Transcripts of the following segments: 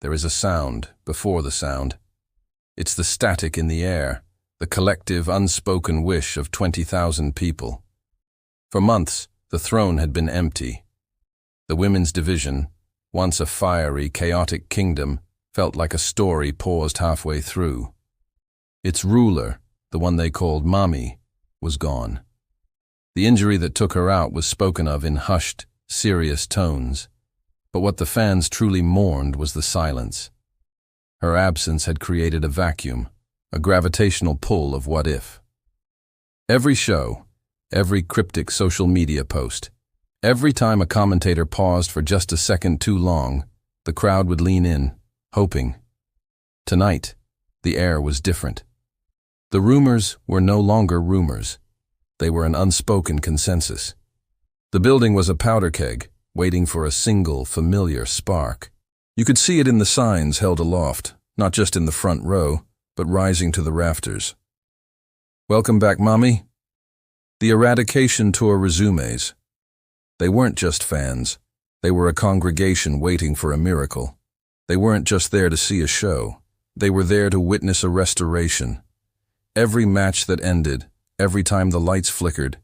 there is a sound before the sound. It's the static in the air, the collective, unspoken wish of 20,000 people. For months, the throne had been empty. The women's division, once a fiery, chaotic kingdom, felt like a story paused halfway through. Its ruler, the one they called Mommy, was gone. The injury that took her out was spoken of in hushed, serious tones, but what the fans truly mourned was the silence. Her absence had created a vacuum, a gravitational pull of what if. Every show, every cryptic social media post, every time a commentator paused for just a second too long, the crowd would lean in, hoping. Tonight, the air was different. The rumors were no longer rumors. They were an unspoken consensus. The building was a powder keg, waiting for a single, familiar spark. You could see it in the signs held aloft, not just in the front row, but rising to the rafters. Welcome back, Mommy. The Eradication Tour resumes. They weren't just fans. They were a congregation waiting for a miracle. They weren't just there to see a show. They were there to witness a restoration. Every match that ended, every time the lights flickered,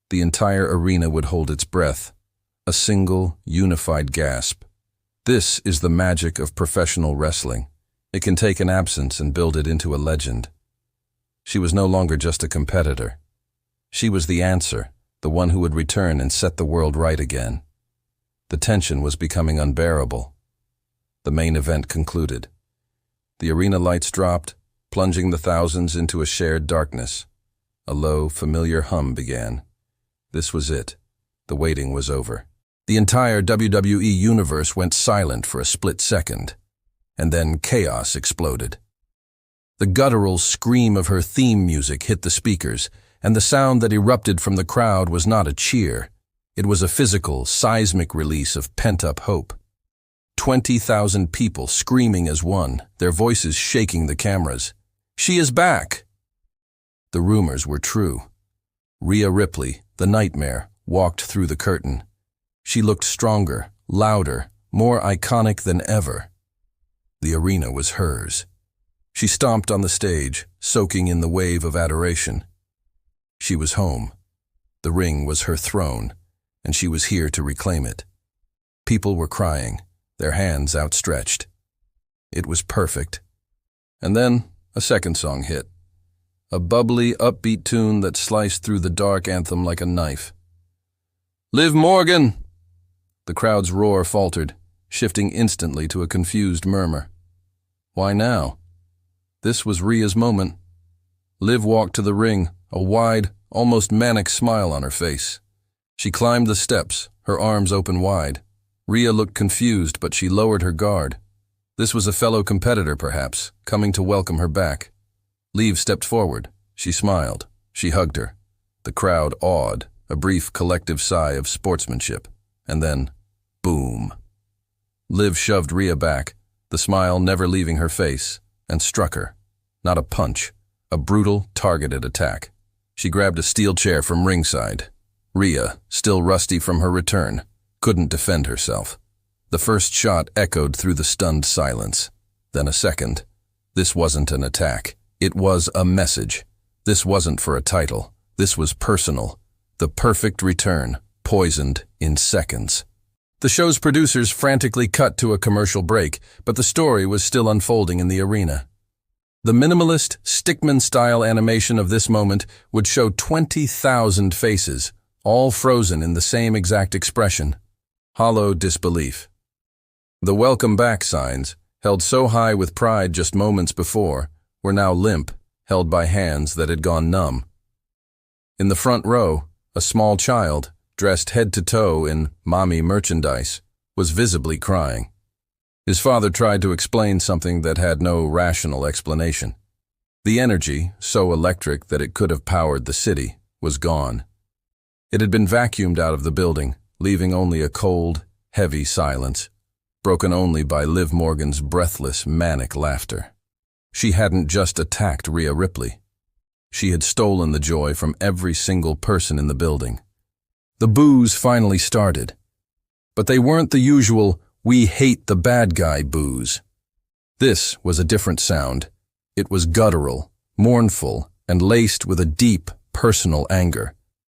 the entire arena would hold its breath, a single, unified gasp. This is the magic of professional wrestling. It can take an absence and build it into a legend. She was no longer just a competitor. She was the answer, the one who would return and set the world right again. The tension was becoming unbearable. The main event concluded. The arena lights dropped, plunging the thousands into a shared darkness. A low, familiar hum began. This was it. The waiting was over. The entire WWE universe went silent for a split second, and then chaos exploded. The guttural scream of her theme music hit the speakers, and the sound that erupted from the crowd was not a cheer. It was a physical, seismic release of pent-up hope. 20,000 people screaming as one, their voices shaking the cameras. She is back! The rumors were true. Rhea Ripley, the nightmare, walked through the curtain. She looked stronger, louder, more iconic than ever. The arena was hers. She stomped on the stage, soaking in the wave of adoration. She was home. The ring was her throne, and she was here to reclaim it. People were crying, their hands outstretched. It was perfect. And then a second song hit. A bubbly, upbeat tune that sliced through the dark anthem like a knife. "Liv Morgan!" The crowd's roar faltered, shifting instantly to a confused murmur. Why now? This was Rhea's moment. Liv walked to the ring, a wide, almost manic smile on her face. She climbed the steps, her arms open wide. Rhea looked confused, but she lowered her guard. This was a fellow competitor, perhaps, coming to welcome her back. Liv stepped forward. She smiled. She hugged her. The crowd awed, a brief collective sigh of sportsmanship. And then, boom. Liv shoved Rhea back, the smile never leaving her face, and struck her. Not a punch, a brutal, targeted attack. She grabbed a steel chair from ringside. Rhea, still rusty from her return, couldn't defend herself. The first shot echoed through the stunned silence. Then a second. This wasn't an attack. It was a message. This wasn't for a title. This was personal. The perfect return, poisoned in seconds. The show's producers frantically cut to a commercial break, but the story was still unfolding in the arena. The minimalist, Stickman-style animation of this moment would show 20,000 faces, all frozen in the same exact expression. Hollow disbelief. The welcome back signs, held so high with pride just moments before, were now limp, held by hands that had gone numb. In the front row, a small child, dressed head to toe in mommy merchandise, was visibly crying. His father tried to explain something that had no rational explanation. The energy, so electric that it could have powered the city, was gone. It had been vacuumed out of the building, leaving only a cold, heavy silence, broken only by Liv Morgan's breathless, manic laughter. She hadn't just attacked Rhea Ripley. She had stolen the joy from every single person in the building. The boos finally started. But they weren't the usual, "we hate the bad guy" boos. This was a different sound. It was guttural, mournful, and laced with a deep, personal anger.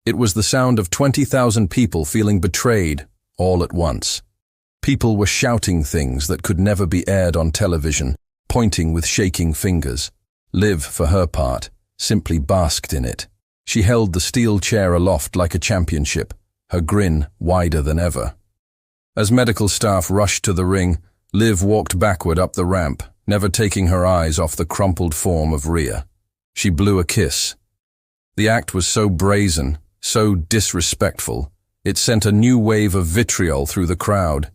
It was the sound of 20,000 people feeling betrayed all at once. People were shouting things that could never be aired on television, pointing with shaking fingers. Liv, for her part, simply basked in it. She held the steel chair aloft like a championship, her grin wider than ever. As medical staff rushed to the ring, Liv walked backward up the ramp, never taking her eyes off the crumpled form of Rhea. She blew a kiss. The act was so brazen, so disrespectful, it sent a new wave of vitriol through the crowd.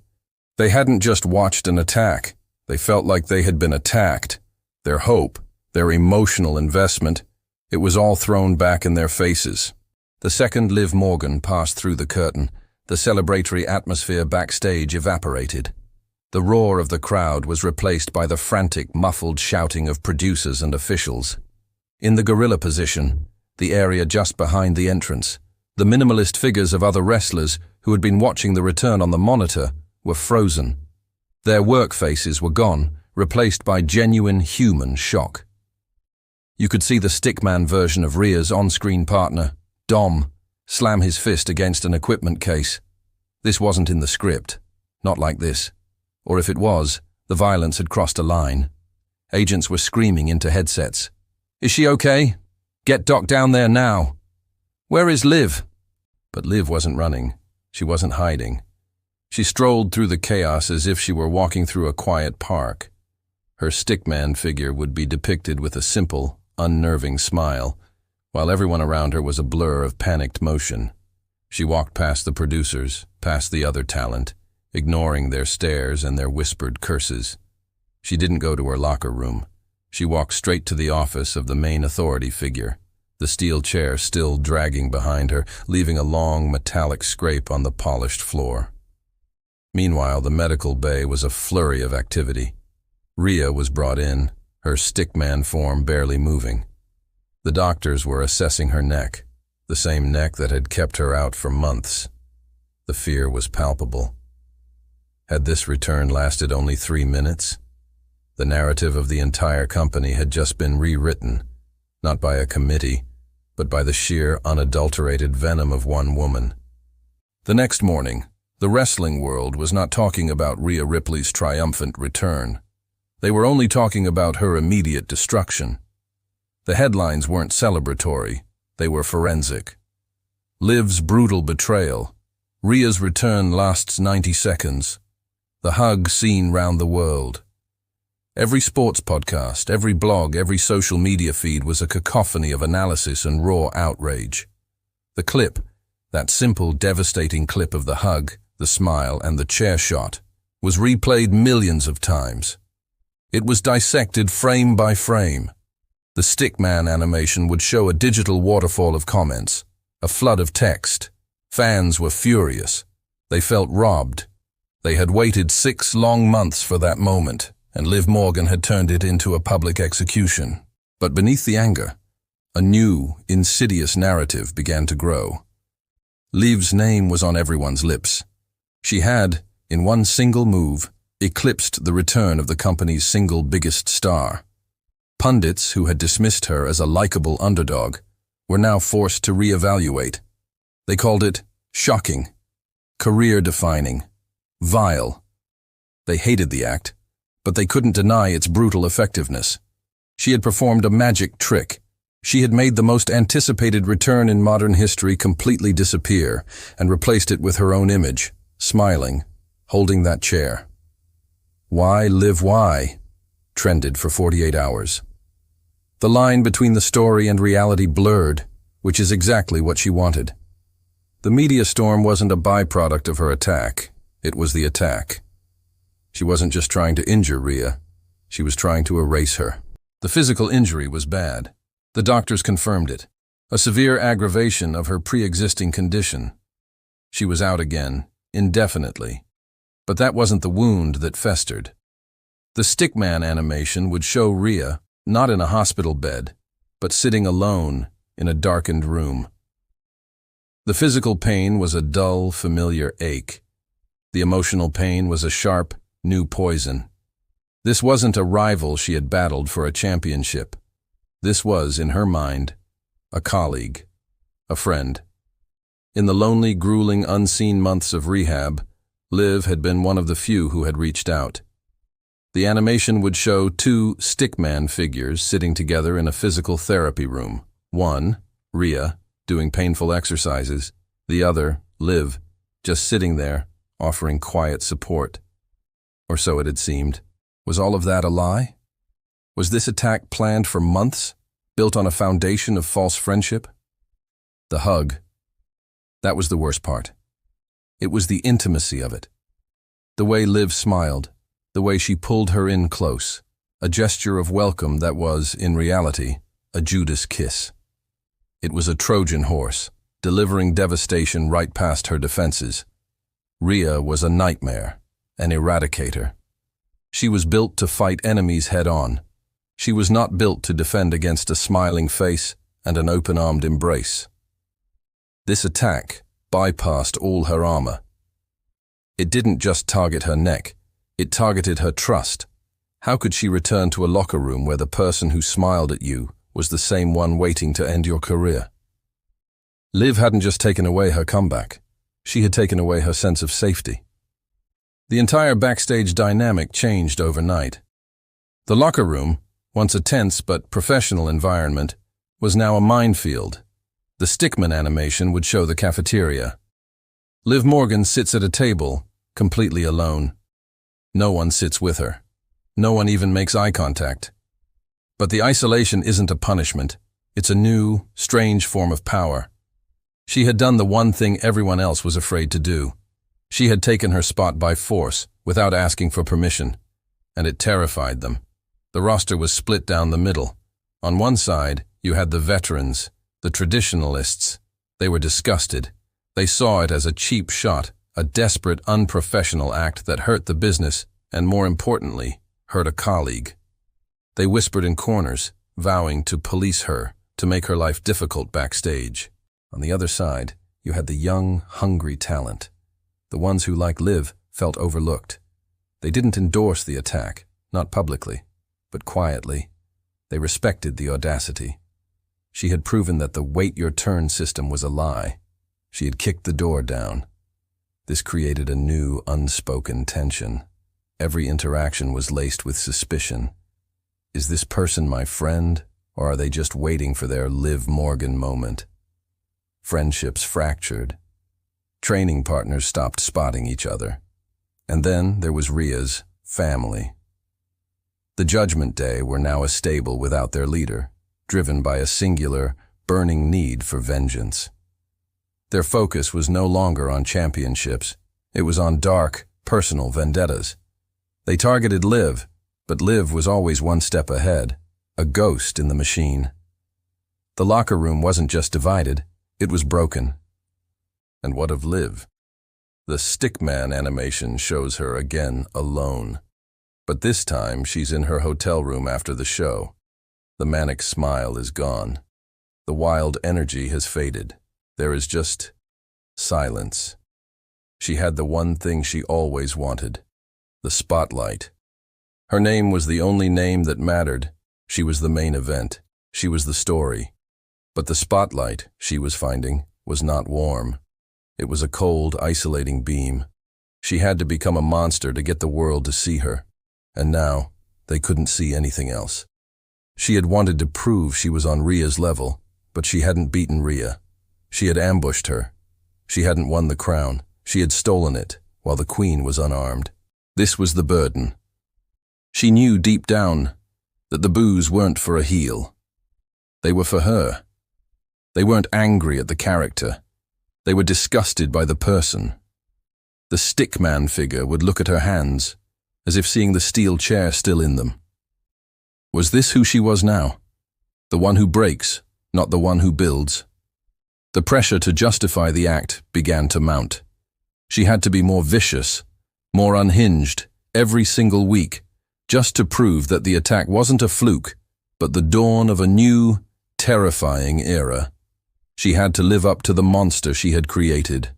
They hadn't just watched an attack, they felt like they had been attacked. Their hope, their emotional investment, it was all thrown back in their faces. The second Liv Morgan passed through the curtain, the celebratory atmosphere backstage evaporated. The roar of the crowd was replaced by the frantic, muffled shouting of producers and officials. In the gorilla position, the area just behind the entrance, the minimalist figures of other wrestlers who had been watching the return on the monitor were frozen. Their work faces were gone, replaced by genuine human shock. You could see the stickman version of Rhea's on-screen partner, Dom, slam his fist against an equipment case. This wasn't in the script. Not like this. Or if it was, the violence had crossed a line. Agents were screaming into headsets. "Is she okay? Get Doc down there now. Where is Liv?" But Liv wasn't running. She wasn't hiding. She strolled through the chaos as if she were walking through a quiet park. Her stickman figure would be depicted with a simple, unnerving smile, while everyone around her was a blur of panicked motion. She walked past the producers, past the other talent, ignoring their stares and their whispered curses. She didn't go to her locker room. She walked straight to the office of the main authority figure, the steel chair still dragging behind her, leaving a long metallic scrape on the polished floor. Meanwhile, the medical bay was a flurry of activity. Rhea was brought in, her stickman form barely moving. The doctors were assessing her neck, the same neck that had kept her out for months. The fear was palpable. Had this return lasted only 3 minutes? The narrative of the entire company had just been rewritten, not by a committee, but by the sheer, unadulterated venom of one woman. The next morning, the wrestling world was not talking about Rhea Ripley's triumphant return. They were only talking about her immediate destruction. The headlines weren't celebratory, they were forensic. Liv's brutal betrayal. Rhea's return lasts 90 seconds. The hug seen round the world. Every sports podcast, every blog, every social media feed was a cacophony of analysis and raw outrage. The clip, that simple, devastating clip of the hug, the smile, and the chair shot, was replayed millions of times. It was dissected frame by frame. The stickman animation would show a digital waterfall of comments, a flood of text. Fans were furious. They felt robbed. They had waited 6 long months for that moment, and Liv Morgan had turned it into a public execution. But beneath the anger, a new, insidious narrative began to grow. Liv's name was on everyone's lips. She had, in one single move, eclipsed the return of the company's single biggest star. Pundits who had dismissed her as a likable underdog were now forced to reevaluate. They called it shocking, career-defining, vile. They hated the act, but they couldn't deny its brutal effectiveness. She had performed a magic trick. She had made the most anticipated return in modern history completely disappear and replaced it with her own image, smiling, holding that chair. "Why, Liv, why?" trended for 48 hours. The line between the story and reality blurred, which is exactly what she wanted. The media storm wasn't a byproduct of her attack. It was the attack. She wasn't just trying to injure Rhea. She was trying to erase her. The physical injury was bad. The doctors confirmed it. A severe aggravation of her pre-existing condition. She was out again, indefinitely. But that wasn't the wound that festered. The stickman animation would show Rhea, not in a hospital bed, but sitting alone in a darkened room. The physical pain was a dull, familiar ache. The emotional pain was a sharp, new poison. This wasn't a rival she had battled for a championship. This was, in her mind, a colleague, a friend. In the lonely, grueling, unseen months of rehab, Liv had been one of the few who had reached out. The animation would show two stickman figures sitting together in a physical therapy room. One, Rhea, doing painful exercises. The other, Liv, just sitting there, offering quiet support. Or so it had seemed. Was all of that a lie? Was this attack planned for months, built on a foundation of false friendship? The hug. That was the worst part. It was the intimacy of it. The way Liv smiled, the way she pulled her in close, a gesture of welcome that was, in reality, a Judas kiss. It was a Trojan horse, delivering devastation right past her defenses. Rhea was a nightmare, an eradicator. She was built to fight enemies head-on. She was not built to defend against a smiling face and an open-armed embrace. This attack bypassed all her armor. It didn't just target her neck, it targeted her trust. How could she return to a locker room where the person who smiled at you was the same one waiting to end your career? Liv hadn't just taken away her comeback. She had taken away her sense of safety. The entire backstage dynamic changed overnight. The locker room, once a tense but professional environment, was now a minefield. The stickman animation would show the cafeteria. Liv Morgan sits at a table, completely alone. No one sits with her. No one even makes eye contact. But the isolation isn't a punishment. It's a new, strange form of power. She had done the one thing everyone else was afraid to do. She had taken her spot by force, without asking for permission, and it terrified them. The roster was split down the middle. On one side, you had the veterans, the traditionalists. They were disgusted. They saw it as a cheap shot, a desperate, unprofessional act that hurt the business and, more importantly, hurt a colleague. They whispered in corners, vowing to police her, to make her life difficult backstage. On the other side, you had the young, hungry talent. The ones who, like Liv, felt overlooked. They didn't endorse the attack, not publicly, but quietly. They respected the audacity. She had proven that the wait-your-turn system was a lie. She had kicked the door down. This created a new, unspoken tension. Every interaction was laced with suspicion. Is this person my friend, or are they just waiting for their Liv Morgan moment? Friendships fractured. Training partners stopped spotting each other. And then there was Rhea's family. The Judgment Day were now a stable without their leader, driven by a singular, burning need for vengeance. Their focus was no longer on championships. It was on dark, personal vendettas. They targeted Liv, but Liv was always one step ahead, a ghost in the machine. The locker room wasn't just divided, it was broken. And what of Liv? The stickman animation shows her again alone. But this time she's in her hotel room after the show. The manic smile is gone. The wild energy has faded. There is just silence. She had the one thing she always wanted, the spotlight. Her name was the only name that mattered. She was the main event. She was the story. But the spotlight, she was finding, was not warm. It was a cold, isolating beam. She had to become a monster to get the world to see her. And now, they couldn't see anything else. She had wanted to prove she was on Rhea's level, but she hadn't beaten Rhea. She had ambushed her. She hadn't won the crown. She had stolen it, while the queen was unarmed. This was the burden. She knew deep down that the boos weren't for a heel. They were for her. They weren't angry at the character. They were disgusted by the person. The stickman figure would look at her hands, as if seeing the steel chair still in them. Was this who she was now? The one who breaks, not the one who builds. The pressure to justify the act began to mount. She had to be more vicious, more unhinged, every single week, just to prove that the attack wasn't a fluke, but the dawn of a new, terrifying era. She had to live up to the monster she had created.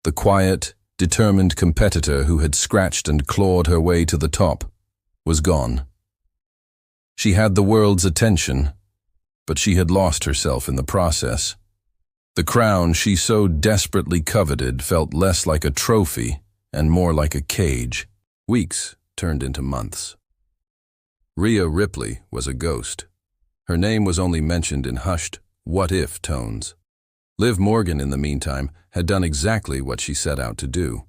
The quiet, determined competitor who had scratched and clawed her way to the top was gone. She had the world's attention, but she had lost herself in the process. The crown she so desperately coveted felt less like a trophy and more like a cage. Weeks turned into months. Rhea Ripley was a ghost. Her name was only mentioned in hushed, what-if tones. Liv Morgan, in the meantime, had done exactly what she set out to do.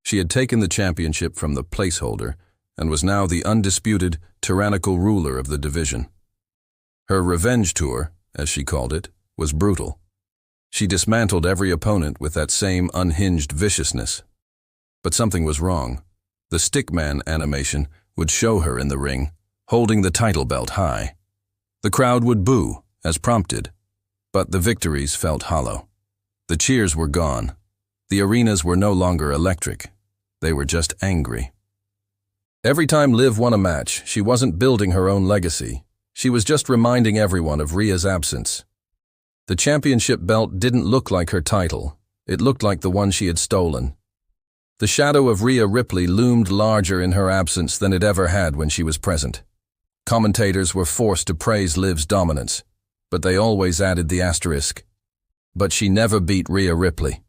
She had taken the championship from the placeholder and was now the undisputed, tyrannical ruler of the division. Her revenge tour, as she called it, was brutal. She dismantled every opponent with that same unhinged viciousness. But something was wrong. The Stickman animation would show her in the ring, holding the title belt high. The crowd would boo, as prompted, but the victories felt hollow. The cheers were gone. The arenas were no longer electric. They were just angry. Every time Liv won a match, she wasn't building her own legacy. She was just reminding everyone of Rhea's absence. The championship belt didn't look like her title. It looked like the one she had stolen. The shadow of Rhea Ripley loomed larger in her absence than it ever had when she was present. Commentators were forced to praise Liv's dominance, but they always added the asterisk. But she never beat Rhea Ripley.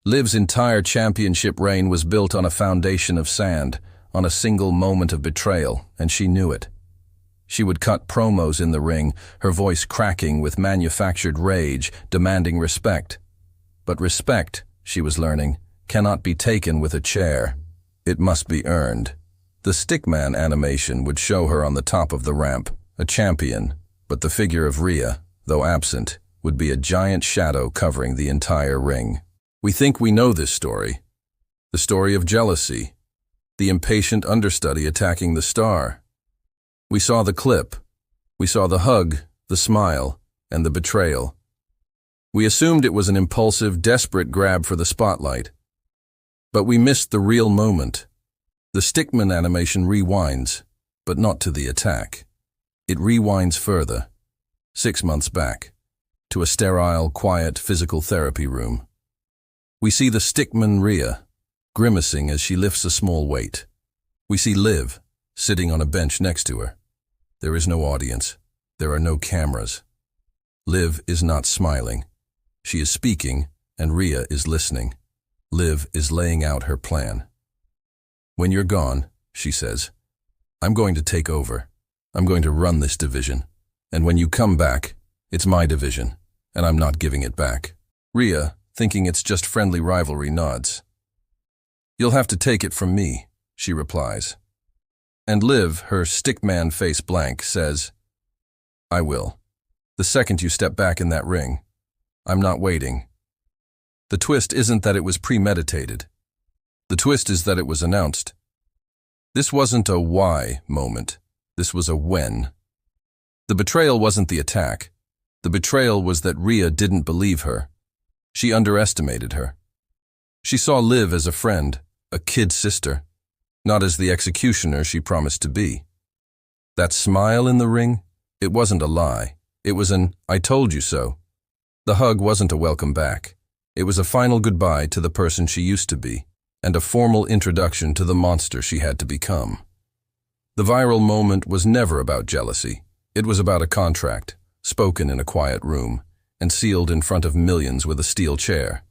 Liv's entire championship reign was built on a foundation of sand, on a single moment of betrayal, and she knew it. She would cut promos in the ring, her voice cracking with manufactured rage, demanding respect. But respect, she was learning, cannot be taken with a chair. It must be earned. The Stickman animation would show her on the top of the ramp, a champion, but the figure of Rhea, though absent, would be a giant shadow covering the entire ring. We think we know this story. The story of jealousy, the impatient understudy attacking the star. We saw the clip. We saw the hug, the smile, and the betrayal. We assumed it was an impulsive, desperate grab for the spotlight. But we missed the real moment. The Stickman animation rewinds, but not to the attack. It rewinds further, 6 months back, to a sterile, quiet physical therapy room. We see the Stickman Rhea, grimacing as she lifts a small weight. We see Liv, sitting on a bench next to her. There is no audience. There are no cameras. Liv is not smiling. She is speaking, and Rhea is listening. Liv is laying out her plan. When you're gone, she says, I'm going to take over. I'm going to run this division. And when you come back, it's my division, and I'm not giving it back. Rhea, thinking it's just friendly rivalry, nods. You'll have to take it from me, she replies. And Liv, her Stickman face blank, says, I will. The second you step back in that ring. I'm not waiting. The twist isn't that it was premeditated. The twist is that it was announced. This wasn't a why moment. This was a when. The betrayal wasn't the attack. The betrayal was that Rhea didn't believe her. She underestimated her. She saw Liv as a friend, a kid sister, not as the executioner she promised to be. That smile in the ring, it wasn't a lie. It was an I told you so. The hug wasn't a welcome back. It was a final goodbye to the person she used to be, and a formal introduction to the monster she had to become. The viral moment was never about jealousy. It was about a contract, spoken in a quiet room, and sealed in front of millions with a steel chair.